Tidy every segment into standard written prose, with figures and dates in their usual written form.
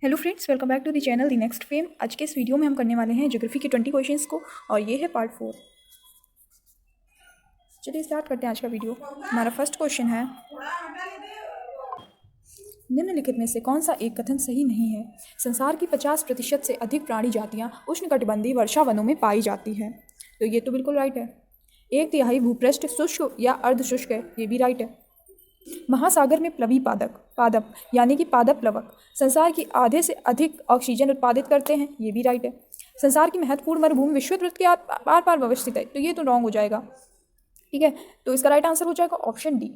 Hello friends, welcome back to the channel the next fame. आज के इस video में हम करने वाले हैं ज्योग्राफी के 20 क्वेश्चंस को और ये है पार्ट 4। चलिए स्टार्ट करते हैं आज का वीडियो। हमारा फर्स्ट क्वेश्चन है, निम्नलिखित में से कौन सा एक कथन सही नहीं है? संसार की 50% से अधिक प्राणी जातियाँ उष्णकटिबंधीय वर्षा वनों में पाई जाती है। तो ये तो बिल्कुल राइट है। 1/3 भूपृष्ठ शुष्क या अर्धशुष्क है, ये भी राइट है। महासागर में प्लवी पादप यानी कि पादप प्लवक संसार की आधे से अधिक ऑक्सीजन उत्पादित करते हैं, ये भी राइट है। संसार की महत्वपूर्ण मरुभूमि विश्ववत वृत्त के आर पार अवस्थित है, तो ये तो रॉन्ग हो जाएगा। ठीक है, तो इसका राइट आंसर हो जाएगा ऑप्शन डी।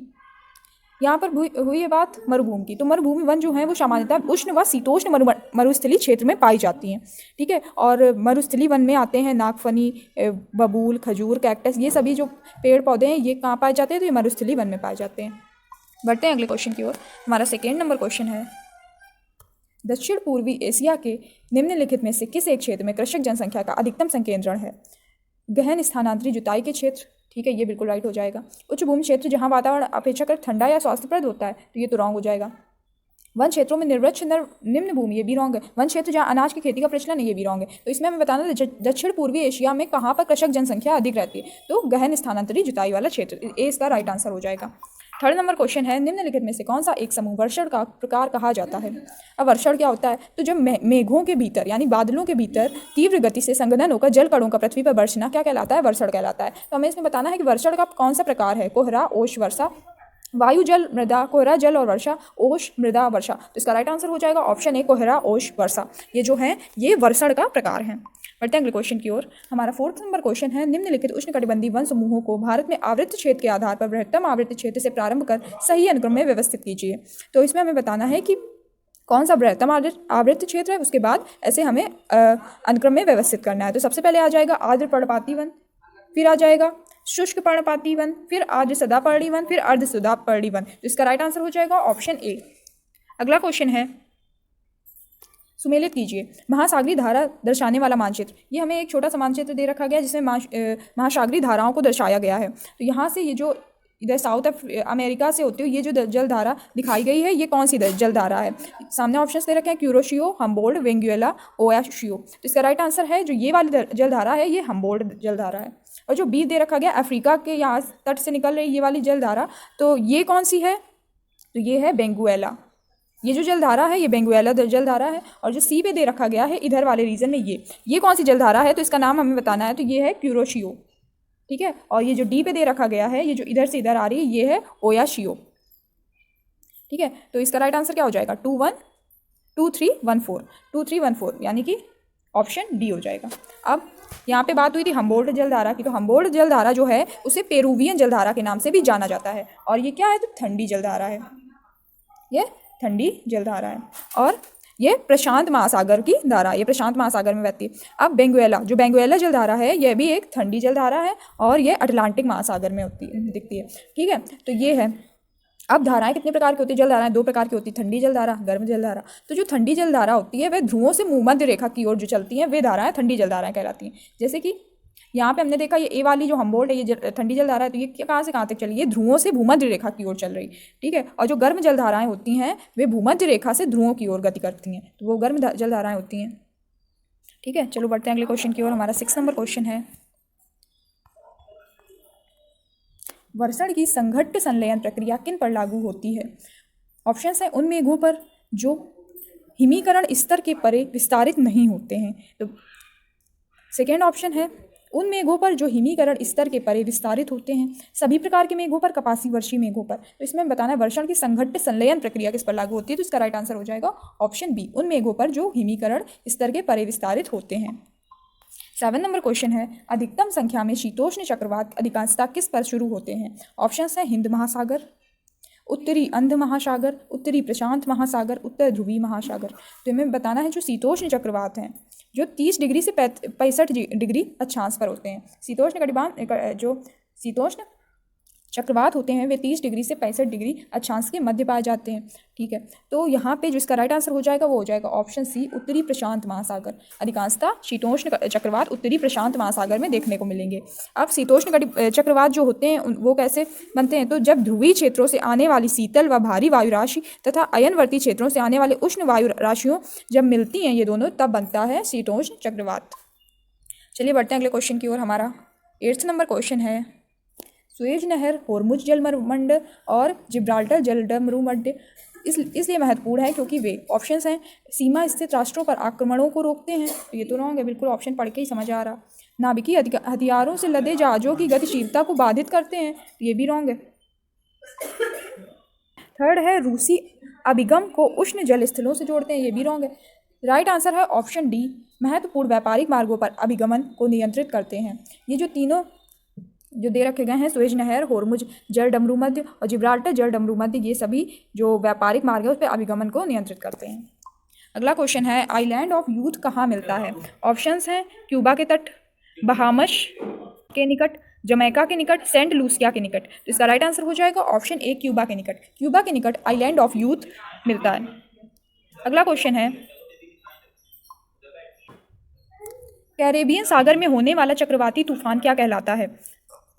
यहाँ पर हुई है बात मरुभूमि की, तो मरुभूमि वन जो है वो सामान्यतः उष्ण व शीतोष्ण मरुस्थलीय क्षेत्र में पाई जाती हैं। ठीक है, और मरुस्थलीय वन में आते हैं नागफनी, बबूल, खजूर, कैक्टस, ये सभी जो पेड़ पौधे हैं ये कहाँ पाए जाते हैं? तो ये मरुस्थलीय वन में पाए जाते हैं। बढ़ते हैं अगले क्वेश्चन की ओर। हमारा सेकेंड नंबर क्वेश्चन है, दक्षिण पूर्वी एशिया के निम्नलिखित में से किस एक क्षेत्र में कृषक जनसंख्या का अधिकतम संकेंद्रण है? गहन स्थानांतरित जुताई के क्षेत्र, ठीक है, ये बिल्कुल राइट हो जाएगा। उच्च भूमि क्षेत्र जहां वातावरण अपेक्षाकृत ठंडा या स्वास्थ्यप्रद होता है, तो ये तो रॉन्ग हो जाएगा। वन क्षेत्रों में निर्वृक्ष निम्न भूमि, ये भी रॉन्ग है। वन क्षेत्र जहाँ अनाज की खेती का प्रचलन है, ये भी रॉन्ग है। तो इसमें हमें बताना है दक्षिण पूर्वी एशिया में कहाँ पर कृषक जनसंख्या अधिक रहती है, तो गहन स्थानांतरित जुताई वाला क्षेत्र, ए इसका राइट आंसर हो जाएगा। थर्ड नंबर क्वेश्चन है, निम्नलिखित में से कौन सा एक समूह वर्षण का प्रकार कहा जाता है? अब वर्षण क्या होता है? तो जब मेघों के भीतर यानी बादलों के भीतर तीव्र गति से संघनन होकर जल कणों का पृथ्वी पर बरसना क्या कहलाता है? वर्षण कहलाता है। तो हमें इसमें बताना है कि वर्षण का कौन सा प्रकार है? कोहरा, ओश, वर्षा, वायु जल मृदा, कोहरा जल और वर्षा, ओश मृदा वर्षा। तो इसका राइट आंसर हो जाएगा ऑप्शन ए, कोहरा ओश वर्षा। ये जो है ये वर्षण का प्रकार है। बढ़ते हैं अगले क्वेश्चन की ओर। हमारा फोर्थ नंबर क्वेश्चन है, निम्नलिखित उष्णकटिबंधीय वन समूहों को भारत में आवृत्त क्षेत्र के आधार पर बृहत्तम आवृत्त क्षेत्र से प्रारंभ कर सही अनुक्रम में व्यवस्थित कीजिए। तो इसमें हमें बताना है कि कौन सा बृहत्तम आवृत्त क्षेत्र है, उसके बाद ऐसे हमें अनुक्रम में व्यवस्थित करना है। तो सबसे पहले आ जाएगा आर्द्र पर्णपाती वन, फिर आ जाएगा शुष्क पर्णपाती वन, फिर आर्द्र सदापर्णी वन, फिर अर्ध सदापर्णी वन। तो इसका राइट आंसर हो जाएगा ऑप्शन ए। अगला क्वेश्चन है, सुमेलित कीजिए महासागरीय धारा दर्शाने वाला मानचित्र। ये हमें एक छोटा सा मानचित्र दे रखा गया जिसमें महासागरीय धाराओं को दर्शाया गया है। तो यहाँ से ये जो इधर साउथ अमेरिका से होती हुई ये जो जलधारा दिखाई गई है, ये कौन सी जलधारा है? सामने ऑप्शंस दे रखे हैं, क्यूरोशियो, हम्बोल्ड, वेंगुएला, ओयाशियो। तो इसका राइट आंसर है जो ये वाली जलधारा है, ये हम्बोल्ड जलधारा है। और जो बी दे रखा गया अफ्रीका के यहाँ तट से निकल रही ये वाली जलधारा, तो ये कौन सी है? तो ये है बेंगुएला। ये जो जलधारा है ये बेंगुएला जलधारा है। और जो सी पे दे रखा गया है इधर वाले रीजन में, ये कौन सी जलधारा है? तो इसका नाम हमें बताना है। तो ये है क्यूरोशियो। ठीक है, और ये जो डी पे दे रखा गया है, ये जो इधर से इधर आ रही है, ये है ओयाशियो। ठीक है, तो इसका राइट आंसर क्या हो जाएगा? 2314 यानी कि ऑप्शन डी हो जाएगा। अब यहाँ पे बात हुई थी हम्बोल्ड जलधारा की, तो हम्बोल्ड जलधारा जो है उसे पेरुवियन जलधारा के नाम से भी जाना जाता है। और ये क्या है? तो ठंडी जलधारा है, ये ठंडी जलधारा है। और ये प्रशांत महासागर की धारा, ये प्रशांत महासागर में बहती है। अब बेंगुएला जलधारा है, यह भी एक ठंडी जलधारा है और ये अटलांटिक महासागर में दिखती है। ठीक है, तो ये है। अब धाराएं कितने प्रकार की होती है? जलधाराएं 2 प्रकार की होती है, ठंडी जलधारा, गर्म जलधारा। तो जो ठंडी जलधारा होती है वह ध्रुवों से भूमध्य रेखा की ओर जो चलती हैं वे धाराएं ठंडी जलधाराएं कहलाती हैं। जैसे कि यहाँ पे हमने देखा ये ए वाली जो हम्बोल्ड है ये ठंडी जलधारा है, तो ये कहाँ से कहाँ तक चली? ये ध्रुवों से भूमध्य रेखा की ओर चल रही। ठीक है, और जो गर्म जलधाराएं होती हैं वे भूमध्य रेखा से ध्रुवों की ओर गति करती हैं, तो वो गर्म जलधाराएं होती हैं। ठीक है, चलो बढ़ते हैं अगले क्वेश्चन की ओर। हमारा 6 नंबर क्वेश्चन है, वर्षण की संघट्ट संलयन प्रक्रिया किन पर लागू होती है? ऑप्शंस हैं, उन मेघों पर जो हिमीकरण स्तर के परे विस्तारित नहीं होते हैं। तो सेकेंड ऑप्शन है, उन मेघों पर जो हिमीकरण स्तर के परे विस्तारित होते हैं, सभी प्रकार के मेघों पर, कपासी वर्षीय मेघों पर। तो इसमें बताना है वर्षण की संघट्ट संलयन प्रक्रिया किस पर लागू होती है? तो इसका राइट आंसर हो जाएगा ऑप्शन बी, उन मेघों पर जो हिमीकरण स्तर के परे विस्तारित होते हैं। 7 नंबर क्वेश्चन है, अधिकतम संख्या में शीतोष्ण चक्रवात अधिकांशतः किस पर शुरू होते हैं? ऑप्शंस हैं, हिंद महासागर, उत्तरी अंध महासागर, उत्तरी प्रशांत महासागर, उत्तर ध्रुवीय महासागर। तो हमें बताना है जो शीतोष्ण चक्रवात हैं जो 30 डिग्री से 65 डिग्री अक्षांश पर होते हैं। शीतोष्ण कटिबंध जो शीतोष्ण चक्रवात होते हैं वे 30 डिग्री से 65 डिग्री अक्षांश के मध्य पाए जाते हैं। ठीक है, तो यहाँ पे जो इसका राइट आंसर हो जाएगा वो हो जाएगा ऑप्शन सी, उत्तरी प्रशांत महासागर। अधिकांशतः शीतोष्ण चक्रवात उत्तरी प्रशांत महासागर में देखने को मिलेंगे। अब शीतोष्ण चक्रवात जो होते हैं वो कैसे बनते हैं, तो जब ध्रुवीय क्षेत्रों से आने वाली शीतल व भारी वायु राशि तथा अयनवर्ती क्षेत्रों से आने वाले उष्ण वायु राशियों जब मिलती हैं ये दोनों, तब बनता है शीतोष्ण चक्रवात। चलिए बढ़ते हैं अगले क्वेश्चन की ओर। हमारा 8th नंबर क्वेश्चन है, सुएज नहर, होर्मुज जलमरुमंड और जिब्राल्टर जलमरुमंड इसलिए महत्वपूर्ण है क्योंकि वे ऑप्शंस हैं सीमा स्थित राष्ट्रों पर आक्रमणों को रोकते हैं, तो ये तो रॉन्ग है, बिल्कुल ऑप्शन पढ़ के ही समझ आ रहा। नाभिकीय हथियारों से लदे जहाजों की गतिशीलता को बाधित करते हैं, तो ये भी रॉन्ग है। थर्ड है, रूसी अभिगम को उष्ण जल स्थलों से जोड़ते हैं, ये भी रॉन्ग है। राइट आंसर है ऑप्शन डी, महत्वपूर्ण व्यापारिक मार्गों पर अभिगमन को नियंत्रित करते हैं। ये जो तीनों जो दे रखे गए हैं, सुएज नहर, होर्मुज जलडमरू मध्य और जिब्राल्टर जलडमरू मध्य, ये सभी जो व्यापारिक मार्ग है उस पर अभिगमन को नियंत्रित करते हैं। अगला क्वेश्चन है, आइलैंड ऑफ यूथ कहाँ मिलता है? ऑप्शंस हैं क्यूबा के तट, बहामस के निकट, जमैका के निकट, सेंट लूसिया के निकट। तो इसका राइट आंसर हो जाएगा ऑप्शन ए, क्यूबा के निकट। क्यूबा के निकट आइलैंड ऑफ यूथ मिलता है। अगला क्वेश्चन है, कैरेबियन सागर में होने वाला चक्रवाती तूफान क्या कहलाता है?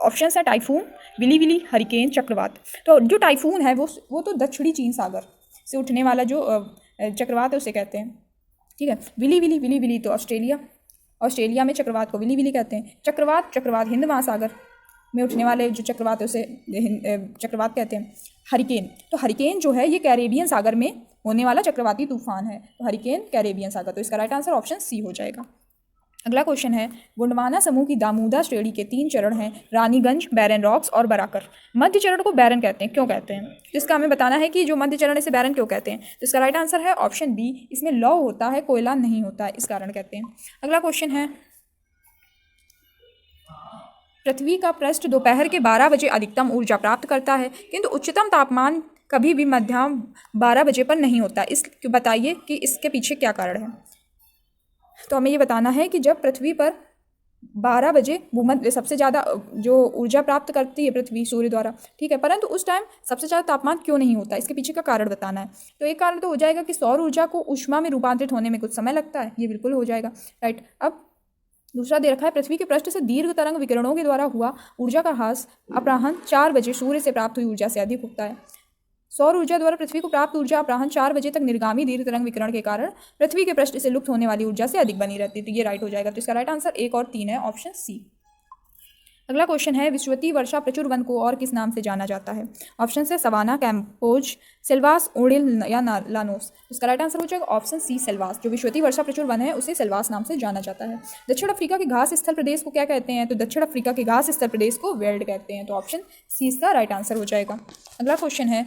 ऑप्शंस है टाइफून, विली विली, हरिकेन, चक्रवात। तो जो टाइफून है वो तो दक्षिणी चीन सागर से उठने वाला जो चक्रवात है उसे कहते हैं। ठीक है, विली विली तो ऑस्ट्रेलिया में चक्रवात को विली विली कहते हैं। चक्रवात हिंद महासागर में उठने वाले जो चक्रवात है उसे चक्रवात कहते हैं। हरिकेन, तो हरिकेन जो है ये कैरेबियन सागर में होने वाला चक्रवाती तूफान है, तो हरिकेन कैरेबियन सागर, तो इसका राइट आंसर ऑप्शन सी हो जाएगा। अगला क्वेश्चन है, गोंडवाना समूह की दामोदा श्रेणी के 3 चरण हैं, रानीगंज, बैरन रॉक्स और बराकर। मध्य चरण को बैरन कहते हैं, क्यों कहते हैं? जिसका हमें बताना है कि जो मध्य चरण है इसे बैरन क्यों कहते हैं। तो इसका राइट आंसर है ऑप्शन बी, इसमें लौ होता है, कोयला नहीं होता है, इस कारण कहते हैं। अगला क्वेश्चन है, पृथ्वी का पृष्ठ दोपहर के 12 बजे अधिकतम ऊर्जा प्राप्त करता है, किंतु उच्चतम तापमान कभी भी मध्याह्न 12 बजे पर नहीं होता। बताइए कि इसके पीछे क्या कारण है। तो हमें ये बताना है कि जब पृथ्वी पर 12 बजे भूमध्य सबसे ज़्यादा जो ऊर्जा प्राप्त करती है पृथ्वी सूर्य द्वारा, ठीक है, परंतु उस टाइम सबसे ज़्यादा तापमान क्यों नहीं होता, इसके पीछे का कारण बताना है। तो एक कारण तो हो जाएगा कि सौर ऊर्जा को ऊष्मा में रूपांतरित होने में कुछ समय लगता है, ये बिल्कुल हो जाएगा, राइट। अब दूसरा दे रखा है, पृथ्वी के पृष्ठ से दीर्घ तरंग विकिरणों के द्वारा हुआ ऊर्जा का ह्रास अपराह्न 4 बजे सूर्य से प्राप्त हुई ऊर्जा से अधिक होता है। सौर ऊर्जा द्वारा पृथ्वी को प्राप्त ऊर्जा अपराह्न 4 बजे तक निर्गामी दीर्घ तरंग विकिरण के कारण पृथ्वी के पृष्ठ से लुप्त होने वाली ऊर्जा से अधिक बनी रहती है, तो ये राइट हो जाएगा। तो इसका राइट आंसर 1 और 3 है, ऑप्शन सी। अगला क्वेश्चन है, विश्ववतीय वर्षा प्रचुर वन को और किस नाम से जाना जाता है? ऑप्शन है सवाना, कैम्पोज, सेल्वास, ओडिल या लानोस। इसका राइट आंसर हो जाएगा ऑप्शन सी, सेल्वास। जो विश्ववतीय वर्षा प्रचुर वन है उसे सेल्वास नाम से जाना जाता है। दक्षिण अफ्रीका के घास स्थल प्रदेश को क्या कहते हैं? तो दक्षिण अफ्रीका के घास स्थल प्रदेश को वेल्ड कहते हैं, तो ऑप्शन सी इसका राइट आंसर हो जाएगा। अगला क्वेश्चन है,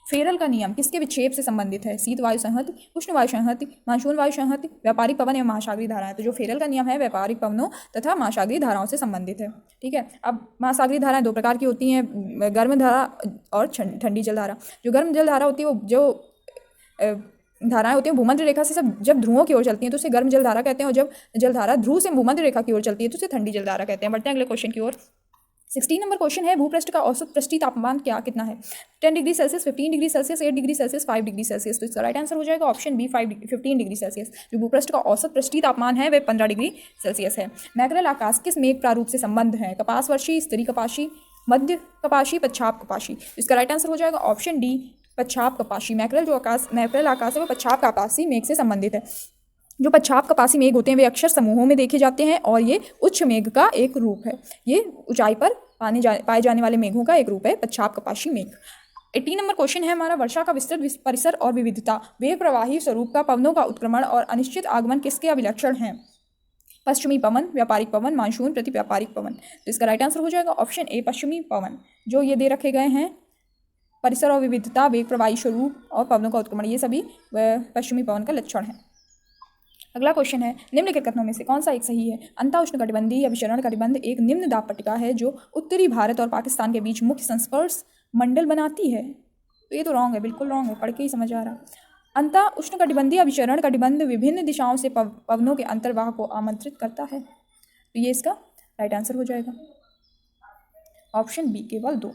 फेरल का नियम किसके विक्षेप से संबंधित है? शीत वायु संहति, उष्ण वायु संहति, मानसून वायु संहति, व्यापारिक पवन एवं महासागरीय धाराएं। तो जो फेरल का नियम है व्यापारिक पवनों तथा महासागरीय धाराओं से संबंधित है, ठीक है। अब महासागरीय धाराएं 2 प्रकार की होती हैं, गर्म धारा और ठंडी जल धारा। जो गर्म जल धारा होती है वो जो धाराएं होती हैं भूमध्य रेखा से सब जब ध्रुवों की ओर चलती हैं तो उसे गर्म जल धारा कहते हैं, और जब जल धारा ध्रुव से भूमध्य रेखा की ओर चलती है तो उसे ठंडी जल धारा कहते हैं। बढ़ते हैं अगले क्वेश्चन की ओर। 16 नंबर क्वेश्चन है, भूपृष्ठ का औसत पृष्ठीय तापमान कितना है? 10 degree Celsius, 15 degree Celsius, 8 degree Celsius, 5 degree Celsius. तो इसका राइट आंसर हो जाएगा ऑप्शन बी, 15 डिग्री सेल्सियस। जो भूपृष्ठ का औसत पृष्ठीय तापमान है वह 15 डिग्री सेल्सियस है। मैकरल आकाश किस मेघ प्रारूप से संबंध है? कपासवर्षी, स्तरी कपाशी, मध्य कपाशी, पच्छाप कपाशी। इसका राइट आंसर हो जाएगा ऑप्शन डी, पच्छाप कपाशी। मैकरल आकाश है वो पच्छाप कपासी मेघ से संबंधित है। जो पच्छाप कपासी मेघ होते हैं वे अक्सर समूहों में देखे जाते हैं और ये उच्च मेघ का एक रूप है। ये ऊंचाई पर पाए जाने वाले मेघों का एक रूप है पच्छाप कपासी मेघ। 18 नंबर क्वेश्चन है हमारा, वर्षा का विस्तृत परिसर और विविधता, वेग प्रवाही स्वरूप का, पवनों का उत्क्रमण और अनिश्चित आगमन किसके अभिलक्षण हैं? पश्चिमी पवन, व्यापारिक पवन, मानसून प्रति व्यापारिक पवन। तो इसका राइट आंसर हो जाएगा ऑप्शन ए, पश्चिमी पवन। जो ये दे रखे गए हैं परिसर और विविधता, वेग प्रवाही स्वरूप और पवनों का उत्क्रमण, ये सभी पश्चिमी पवन का लक्षण है। अगला क्वेश्चन है, निम्नलिखित कथनों में से कौन सा एक सही है? अंतः उष्णकटिबंधीय अभिसरण कटिबंध एक निम्न दाब पट्टिका है जो उत्तरी भारत और पाकिस्तान के बीच मुख्य संस्पर्श मंडल बनाती है। तो ये तो रॉन्ग है, बिल्कुल रॉन्ग है, पढ़ के ही समझ आ रहा। अंतः उष्णकटिबंधीय अभिसरण कटिबंध विभिन्न दिशाओं से पवनों के अंतर्वाह को आमंत्रित करता है, तो ये इसका राइट आंसर हो जाएगा। ऑप्शन बी केवल 2।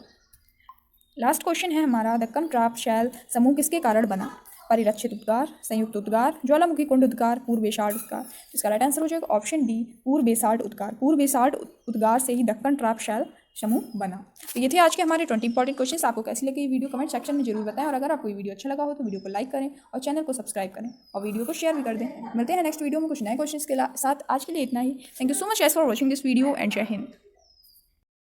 लास्ट क्वेश्चन है हमारा, दक्कन ट्राप शैल समूह किसके कारण बना? परिरक्षित उद्गार, संयुक्त उद्गार, ज्वालामुखी कुंड उद्गार, पूर्व बेसाल्ट उद्गार। इसका राइट आंसर हो जाएगा ऑप्शन डी पूर्व बेसाल्ट उद्गार। पूर्व बेसाल्ट उद्गार से ही दक्कन ट्राप शैल समूह बना। तो ये थे आज के हमारे 20 इंपॉर्टेंट क्वेश्चन। आपको कैसी लगी ये वीडियो कमेंट सेक्शन में जरूर बताएं, और अगर आपको ये वीडियो अच्छा लगा हो तो वीडियो को लाइक करें और चैनल को सब्सक्राइब करें और वीडियो को शेयर भी कर दें। मिलते हैं नेक्स्ट वीडियो में कुछ नए क्वेश्चन के साथ। आज के लिए इतना ही। Thank you so much guys for watching this video and जय हिंद।